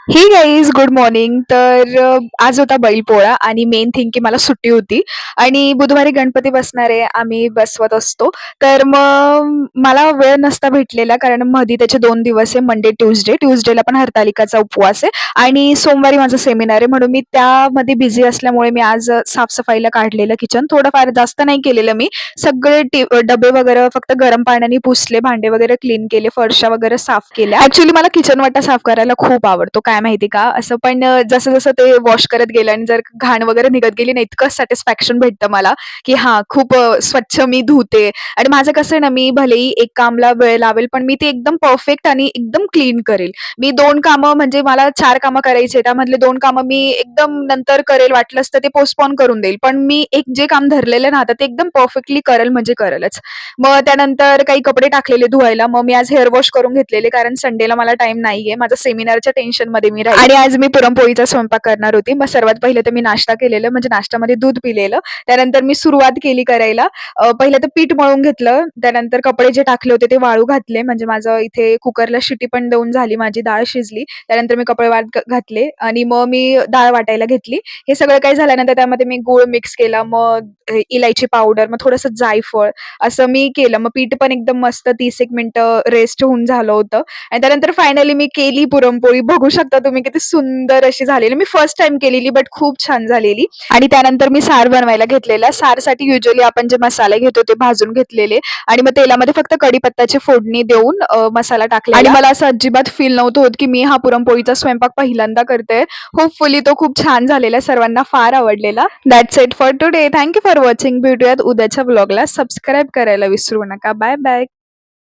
हे guys good morning. आज होता बैलपोळा आणि मेन थिंग की मला सुट्टी होती आणि बुधवारी गणपती बसणार आहे. आम्ही बसवत असतो. तर मग मला वेळ नसता भेटलेला कारण मध्ये त्याचे 2 दिवस आहे, मंडे ट्यूसडे. ट्यूसडेला पण हरतालिकाचा उपवास आहे आणि सोमवारी माझा सेमिनार आहे, म्हणून मी त्यामध्ये बिझी असल्यामुळे मी आज साफसफाईला काढलेलं किचन. थोडंफार जास्त नाही केलेलं मी. सगळे डबे वगैरे फक्त गरम पाण्याने पुसले, भांडे वगैरे क्लीन केले, फरशा वगैरे साफ केल्या. ऍक्च्युली मला किचन वाटा साफ करायला खूप आवडतो, काय माहिती का असं. पण जसं जसं ते वॉश करत गेलं आणि जर घाण वगैरे निघत गेली ना, इतकं सॅटिस्फॅक्शन भेटतं मला की हा खूप स्वच्छ मी धुते. आणि माझं कसं आहे ना, मी भलेही एक कामला वेळ लावेल पण मी ते एकदम परफेक्ट आणि एकदम क्लीन करेल. मी 2 कामं म्हणजे मला 4 कामं करायची, त्यामधले 2 कामं मी एकदम नंतर करेल, वाटलंच तर ते पोस्टपोन करून देईल. पण मी एक जे काम धरलेलं ना आता ते एकदम परफेक्टली करेल म्हणजे करेलच. मग त्यानंतर काही कपडे टाकलेले धुवायला. मग मी आज हेअर वॉश करून घेतलेले कारण संडेला मला टाईम नाहीये. माझं सेमिनारच्या टेन्शनमध्ये मी राहिले आणि आज मी पुरणपोळीचा स्वयंपाक करणार होती. मग सर्वात पहिले तर मी नाश्ता केलेलं, म्हणजे नाश्त्यामध्ये दूध पिलेलं. त्यानंतर मी सुरुवात केली करायला. पहिलं तर पीठ मळून घेतलं. त्यानंतर कपडे जे टाकले होते ते वाळू घातले. म्हणजे माझं इथे कुकरला शिटी पण देऊन झाली, माझी डाळ शिजली. त्यानंतर मी कपडे वाळत घातले आणि मग मी डाळ वाटायला घेतली. हे सगळं काही झाल्यानंतर त्यामध्ये मी गूळ मिक्स केला, मग इलायची पावडर, मग थोडंसं जायफळ असं मी केलं. मग पीठ पण एकदम मस्त 30 एक मिनिटं रेस्ट होऊन झालं होतं आणि त्यानंतर फायनली मी केली पुरणपोळी. बघू शकता तुम्ही किती सुंदर अशी झालेली. मी फर्स्ट टाईम केलेली बट खूप छान झालेली. आणि त्यानंतर मी सार बनवायला घेतलेला. सारसाठी युज्युअली आपण जे मसाले घेतो ते भाजून घेतलेले आणि मग तेलामध्ये फक्त कढीपत्त्याची फोडणी देऊन मसाला टाकला आणि मला असं अजिबात फील नव्हतं होत की मी हा पुरणपोळीचा स्वयंपाक पहिल्यांदा करते. होपफुली तो खूप छान झालेला, सर्वांना फार आवडलेला. That's it for today. Thank you for watching. भेटूयात उद्याच्या व्लॉगला. सबस्क्राईब करायला विसरू नका. Bye bye.